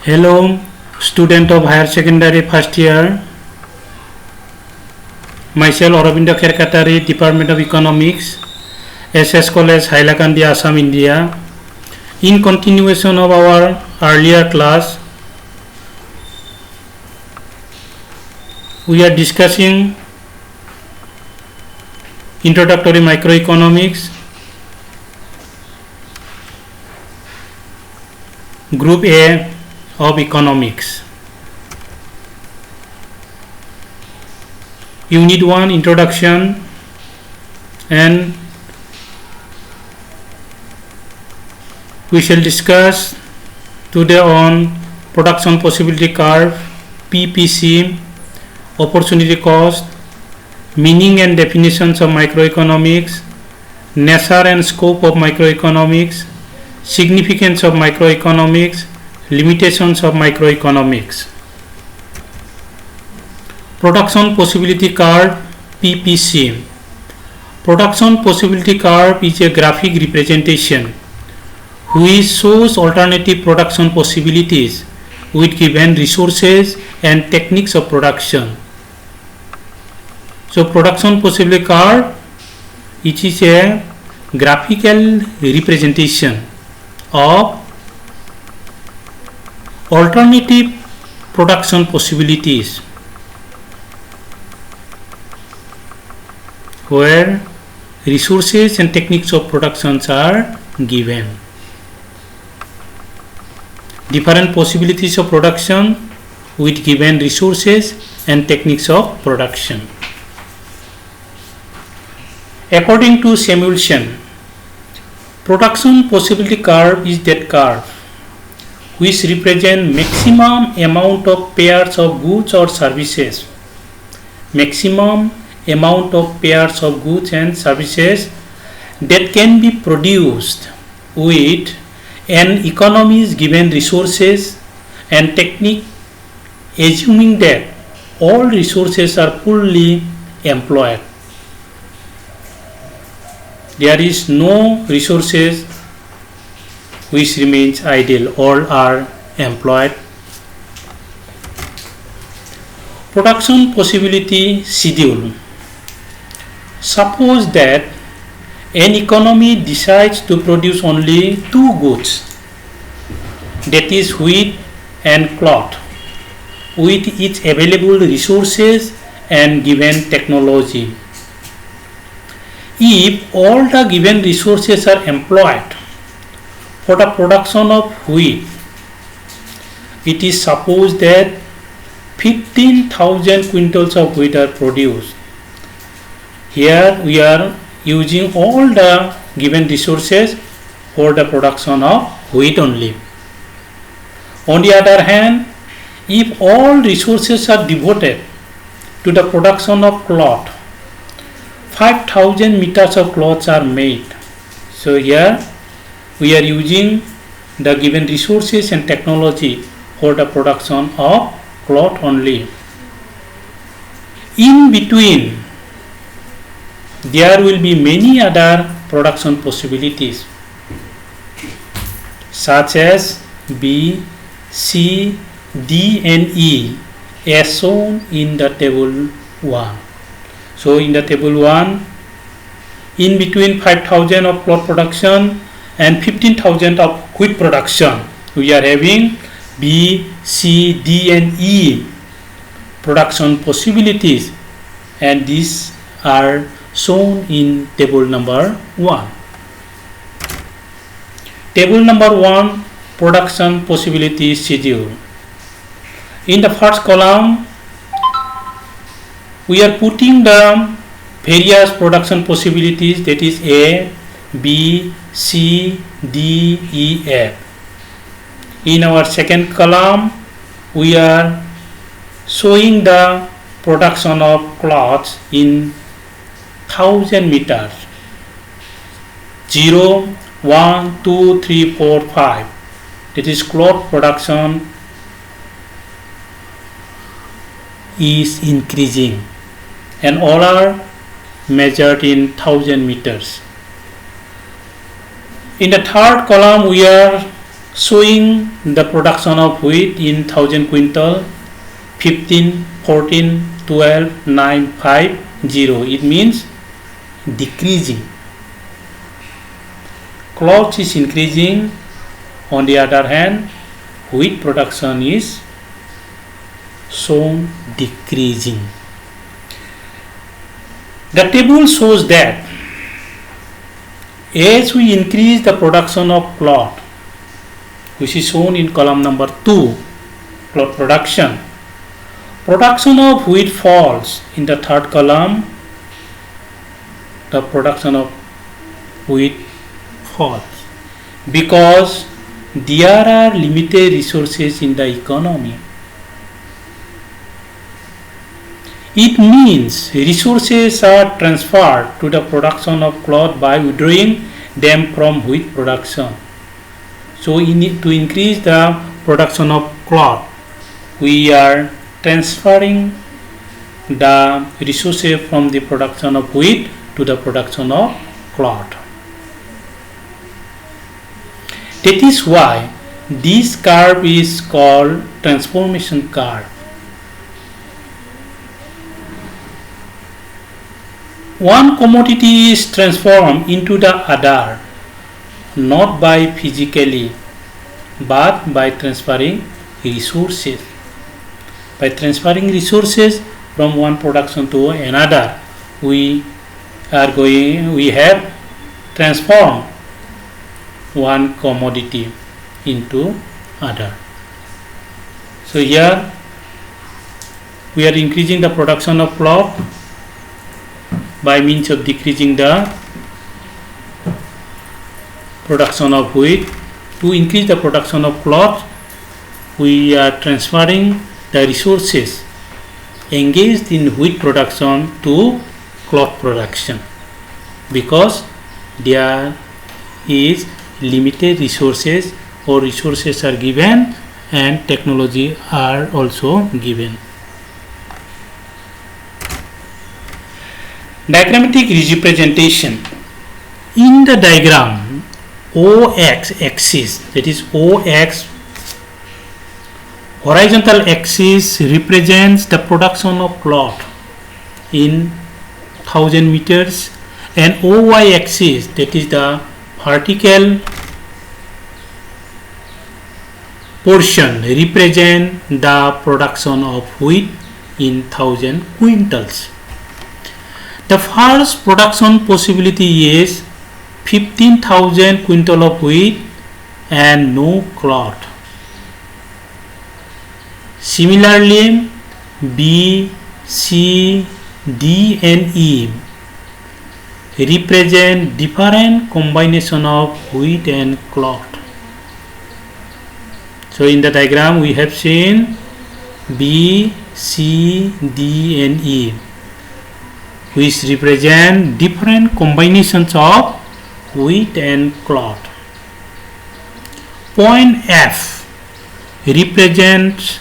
Hello, student of higher secondary first year. Myself Aurobindo Kherkatari, Department of Economics, SS College, Hailakandi, Assam, India. In continuation of our earlier class, we are discussing introductory microeconomics, Group A of Economics. Unit 1 Introduction, and we shall discuss today on production possibility curve, PPC, opportunity cost, meaning and definitions of microeconomics, nature and scope of microeconomics, significance of microeconomics, limitations of microeconomics. Production possibility curve, PPC. Production possibility curve is a graphic representation which shows alternative production possibilities with given resources and techniques of production. So production possibility curve, it is a graphical representation of alternative production possibilities where resources and techniques of productions are given. Different possibilities of production with given resources and techniques of production. According to Samuelson, production possibility curve is that curve which represents maximum amount of pairs of goods or services. Maximum amount of pairs of goods and services that can be produced with an economy's given resources and technique, assuming that all resources are fully employed. There is no resources which remains idle, all are employed. Production possibility schedule. Suppose that an economy decides to produce only two goods, that is wheat and cloth, with its available resources and given technology. If all the given resources are employed for the production of wheat, it is supposed that 15,000 quintals of wheat are produced. Here we are using all the given resources for the production of wheat only. On the other hand, if all resources are devoted to the production of cloth, 5,000 meters of cloths are made. So here we are using the given resources and technology for the production of cloth only. In between, there will be many other production possibilities such as B, C, D and E as shown in the table 1. So in the table 1, in between 5,000 of cloth production and 15,000 of wheat production, we are having B, C, D and E production possibilities, and these are shown in table number 1. Table number 1, production possibility schedule. In the first column, we are putting the various production possibilities, that is A, B, C, D, E, F. In our second column, we are showing the production of cloths in 1,000 meters. 0, 1, 2, 3, 4, 5. That is cloth production is increasing, and all are measured in 1,000 meters. In the third column, we are showing the production of wheat in 1000 quintal, 15, 14, 12, 9, 5, 0. It means decreasing. Cloth is increasing. On the other hand, wheat production is shown decreasing. The table shows that as we increase the production of cloth, which is shown in column number 2, cloth production, production of wheat falls. In the third column, the production of wheat falls because there are limited resources in the economy. It means resources are transferred to the production of cloth by withdrawing them from wheat production. So to increase the production of cloth, we are transferring the resources from the production of wheat to the production of cloth. That is why this curve is called transformation curve. One commodity is transformed into the other, not by physically, but by transferring resources. By transferring resources from one production to another, we have transformed one commodity into other. So here we are increasing the production of cloth by means of decreasing the production of wheat. To increase the production of cloth, we are transferring the resources engaged in wheat production to cloth production because there is limited resources or resources are given and technology are also given. Diagrammatic representation. In the diagram, OX axis, that is OX horizontal axis, represents the production of cloth in 1000 meters, and OY axis, that is the vertical portion, represent the production of wheat in 1000 quintals. The first production possibility is 15,000 quintal of wheat and no cloth. Similarly, B, C, D and E represent different combination of wheat and cloth. So in the diagram we have seen B, C, D and E, which represent different combinations of wheat and cloth. Point F represents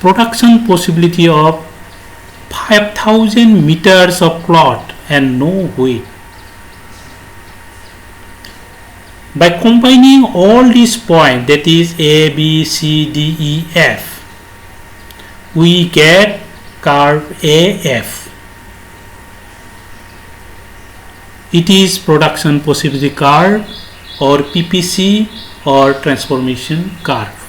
production possibility of 5,000 meters of cloth and no wheat. By combining all these points, that is A, B, C, D, E, F, we get curve AF. It is production possibility curve or PPC or transformation curve.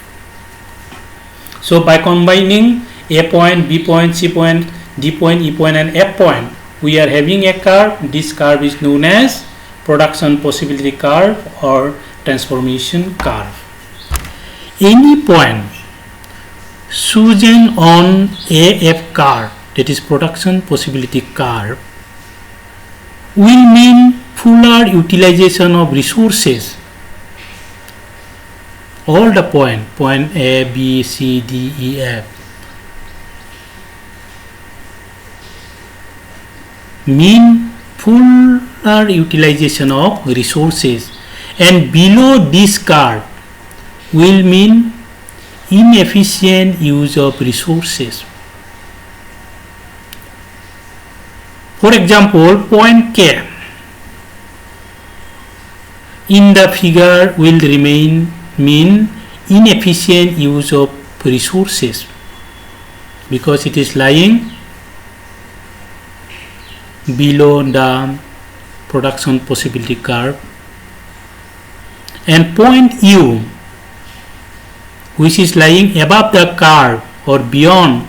So by combining A point, B point, C point, D point, E point and F point, we are having a curve. This curve is known as production possibility curve or transformation curve. Any point chosen on AF curve, that is production possibility curve, will mean fuller utilization of resources. All the point A, B, C, D, E, F mean fuller utilization of resources, and below this curve will mean inefficient use of resources. For example, point K in the figure will mean inefficient use of resources because it is lying below the production possibility curve. And point U, which is lying above the curve or beyond,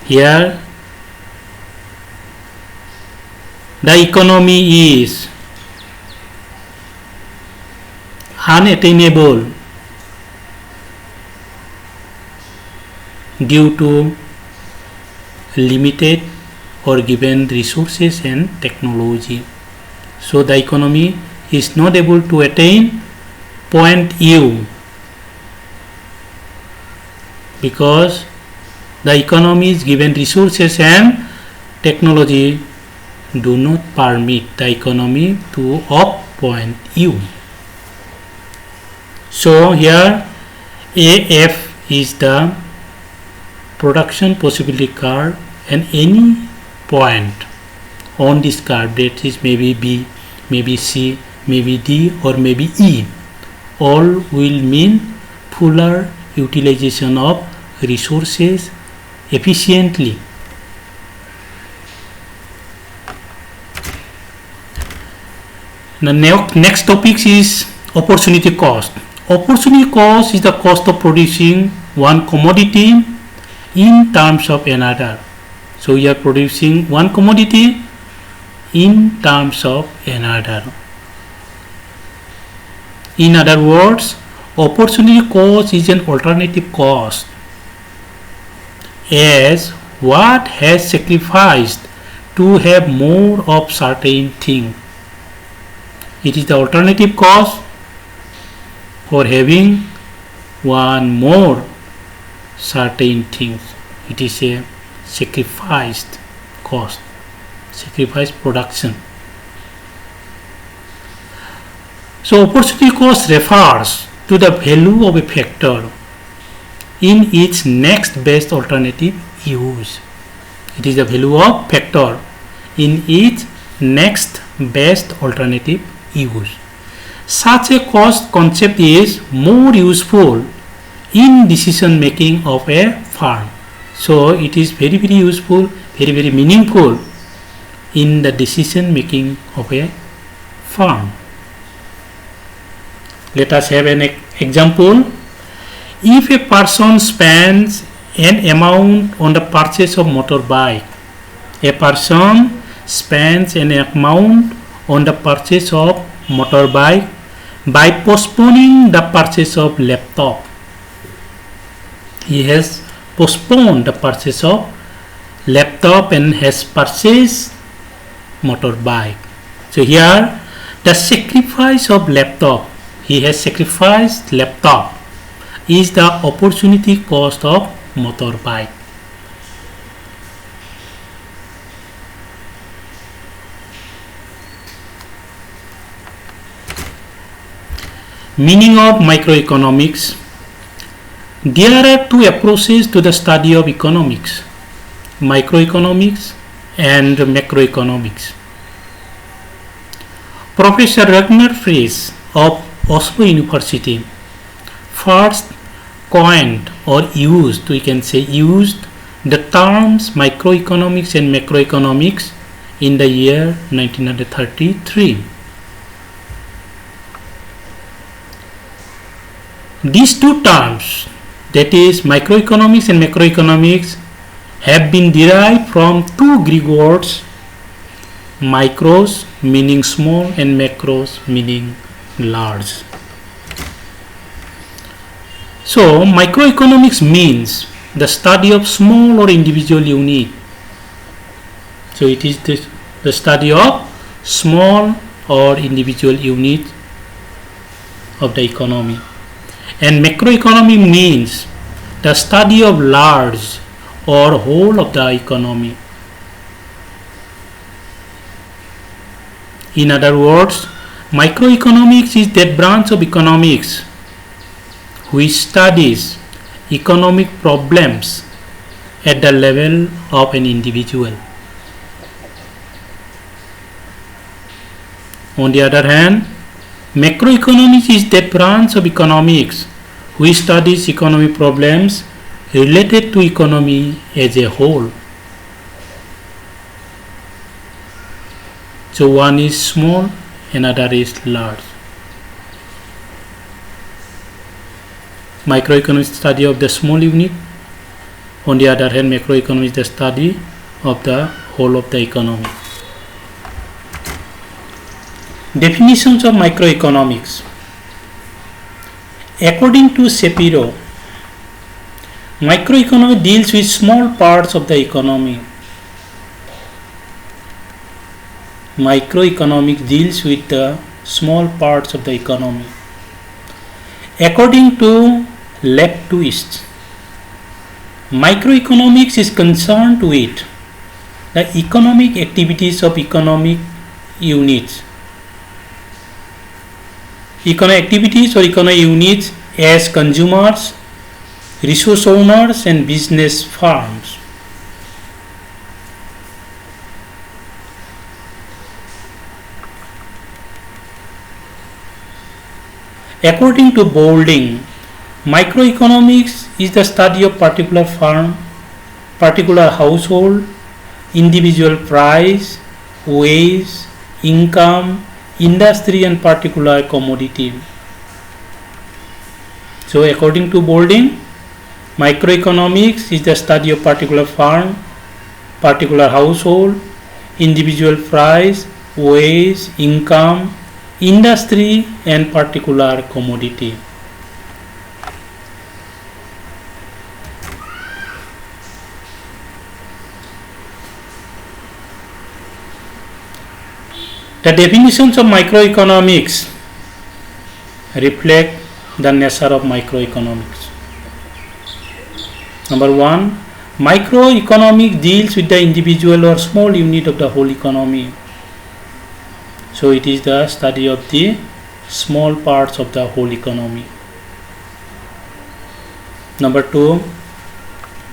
here the economy is unattainable due to limited or given resources and technology. So the economy is not able to attain point U because the economy is given resources and technology do not permit the economy to up point U. So here AF is the production possibility curve, and any point on this curve, that is maybe B, maybe C, maybe D, or maybe E, all will mean fuller utilization of resources efficiently. The next topic is opportunity cost. Opportunity cost is the cost of producing one commodity in terms of another. So we are producing one commodity in terms of another. In other words, opportunity cost is an alternative cost as what has sacrificed to have more of certain thing. It is the alternative cost for having one more certain things. It is a sacrificed cost, sacrificed production. So opportunity cost refers to the value of a factor in its next best alternative use. It is the value of factor in its next best alternative use. Such a cost concept is more useful in decision making of a firm. So it is very useful, very meaningful in the decision making of a firm. Let us have an example. If a person spends an amount on the purchase of motorbike, a person spends an amount on the purchase of motorbike by postponing the purchase of laptop. He has postponed the purchase of laptop and has purchased motorbike. So here the sacrifice of laptop, he has sacrificed laptop, is the opportunity cost of motorbike. Meaning of microeconomics. There are two approaches to the study of economics: microeconomics and macroeconomics. Professor Ragnar Frisch of Oslo University first coined or used, we can say used, the terms microeconomics and macroeconomics in the year 1933. These two terms, that is microeconomics and macroeconomics, have been derived from two Greek words, micros meaning small and macros meaning large. So microeconomics means the study of small or individual unit. So it is the study of small or individual unit of the economy. And macroeconomy means the study of large or whole of the economy. In other words, microeconomics is that branch of economics which studies economic problems at the level of an individual. On the other hand, Macroeconomics is that branch of economics which studies economic problems related to economy as a whole. So one is small, another is large. Microeconomics study of the small unit. On the other hand, macroeconomics is the study of the whole of the economy. Definitions of microeconomics. According to Shapiro, microeconomy deals with small parts of the economy. Microeconomics deals with the small parts of the economy. According to Leftwist, microeconomics is concerned with the economic activities of economic units. Economic activities or economic units as consumers, resource owners and business firms. According to Boulding, microeconomics is the study of particular firm, particular household, individual price, wage, income, industry and particular commodity. So according to Boulding, microeconomics is the study of particular firm, particular household, individual price, wage, income, industry and particular commodity. The definitions of microeconomics reflect the nature of microeconomics. Number one, microeconomics deals with the individual or small unit of the whole economy. So it is the study of the small parts of the whole economy. Number two,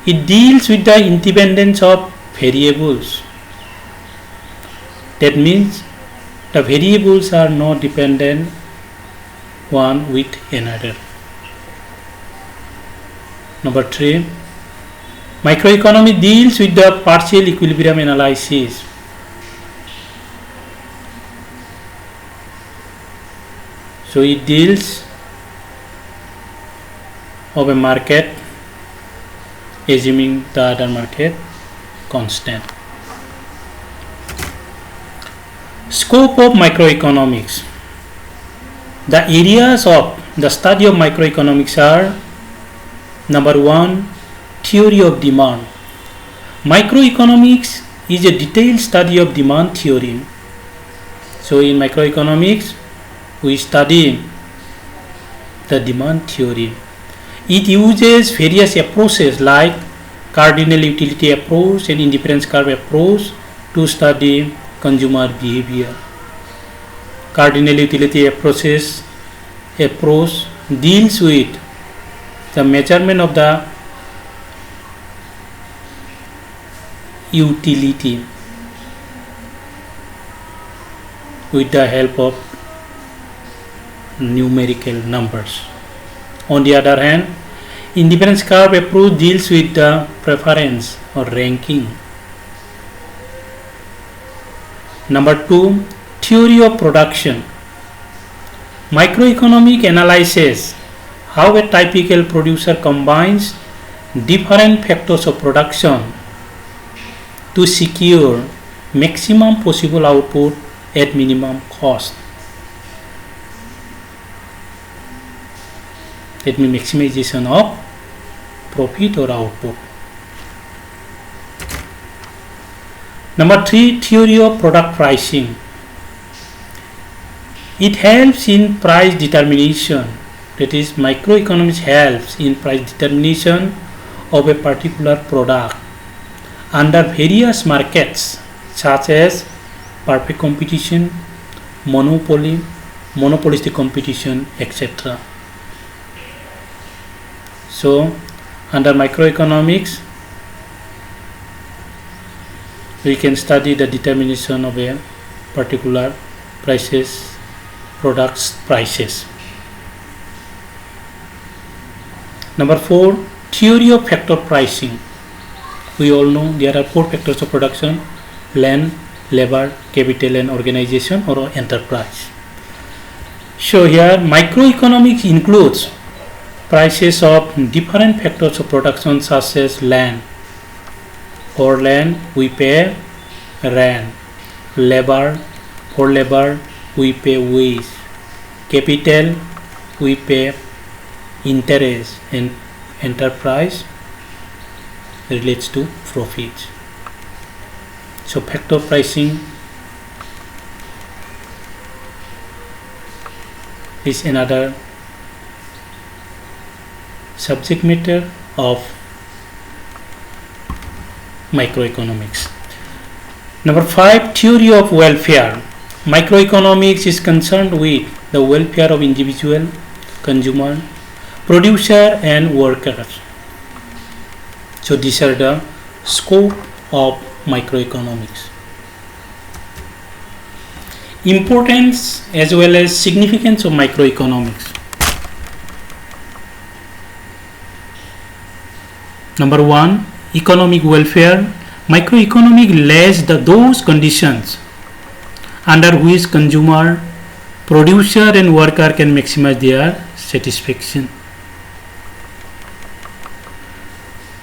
it deals with the independence of variables. That means the variables are not dependent one with another. Number three, microeconomy deals with the partial equilibrium analysis. So it deals of a market assuming the other market constant. Scope of microeconomics. The areas of the study of microeconomics are: number one, theory of demand. Microeconomics is a detailed study of demand theory. So in microeconomics, we study the demand theory. It uses various approaches like cardinal utility approach and indifference curve approach to study consumer behavior. Cardinal utility approach deals with the measurement of the utility with the help of numerical numbers. On the other hand, indifference curve approach deals with the preference or ranking. Number two, theory of production. Microeconomic analyzes how a typical producer combines different factors of production to secure maximum possible output at minimum cost. That means maximization of profit or output. Number three, theory of product pricing. It helps in price determination. That is, microeconomics helps in price determination of a particular product under various markets such as perfect competition, monopoly, monopolistic competition, etc. So, under microeconomics, we can study the determination of a particular prices products prices. Number 4, theory of factor pricing. We all know there are 4 factors of production: land, labor, capital, and organization or enterprise. So here microeconomics includes prices of different factors of production such as land. For land we pay rent, labor, for labor we pay wage, capital we pay interest, and enterprise relates to profit. So factor pricing is another subject matter of microeconomics. Number 5, theory of welfare. Microeconomics is concerned with the welfare of individual, consumer, producer, and workers. So these are the scope of microeconomics. Importance as well as significance of microeconomics. Number 1, economic welfare. Microeconomic lays those conditions under which consumer, producer, and worker can maximize their satisfaction.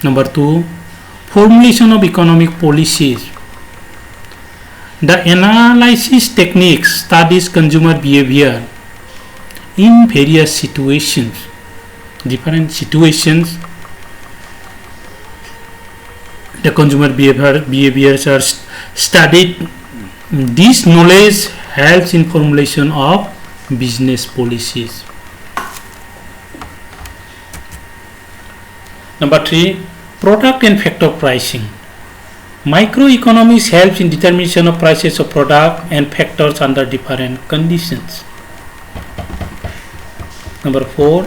Number 2, formulation of economic policies. The analysis techniques studies consumer behavior in various situations. Different situations, the consumer behaviors are studied. This knowledge helps in formulation of business policies. Number 3, product and factor pricing. Microeconomics helps in determination of prices of product and factors under different conditions. Number 4,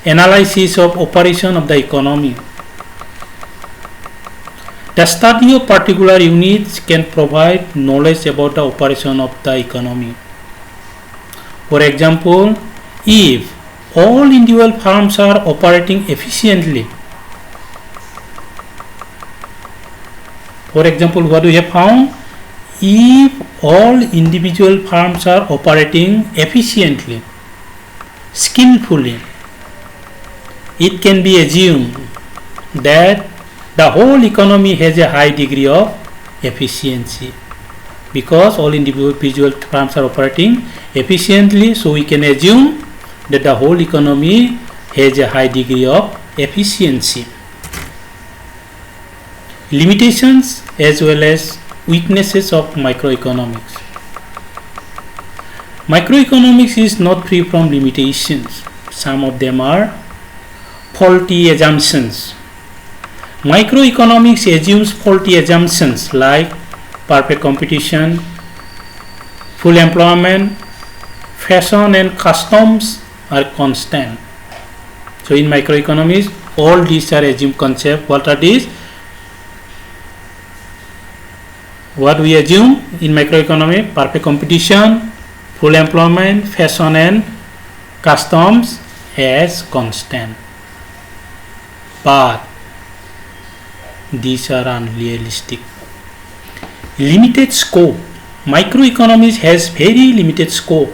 analysis of operation of the economy. The study of particular units can provide knowledge about the operation of the economy. For example, if all individual firms are operating efficiently, for example, what we have found, if all individual firms are operating efficiently, skillfully, it can be assumed that the whole economy has a high degree of efficiency, because all individual firms are operating efficiently. So we can assume that the whole economy has a high degree of efficiency. Limitations as well as weaknesses of microeconomics. Microeconomics is not free from limitations. Some of them are faulty assumptions. Microeconomics assumes faulty assumptions like perfect competition, full employment, fashion, and customs are constant. So in microeconomics, all these are assumed concepts. What are these? What we assume in microeconomics: perfect competition, full employment, fashion, and customs as constant. But these are unrealistic. Limited scope. Microeconomics has very limited scope.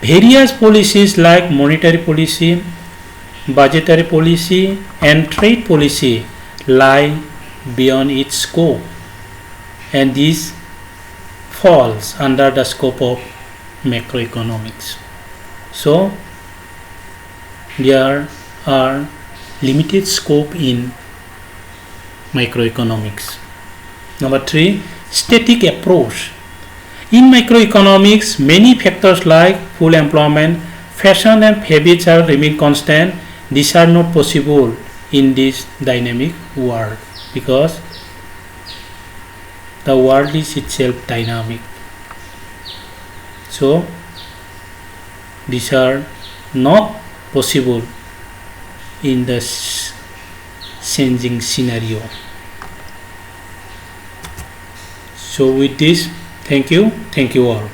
Various policies like monetary policy, budgetary policy, and trade policy lie beyond its scope, and this falls under the scope of macroeconomics. So there are limited scope in microeconomics. Number 3, static approach. In microeconomics, many factors like full employment, fashion, and habits are remain constant. These are not possible in this dynamic world because the world is itself dynamic. So these are not possible in the changing scenario. So with this, thank you all.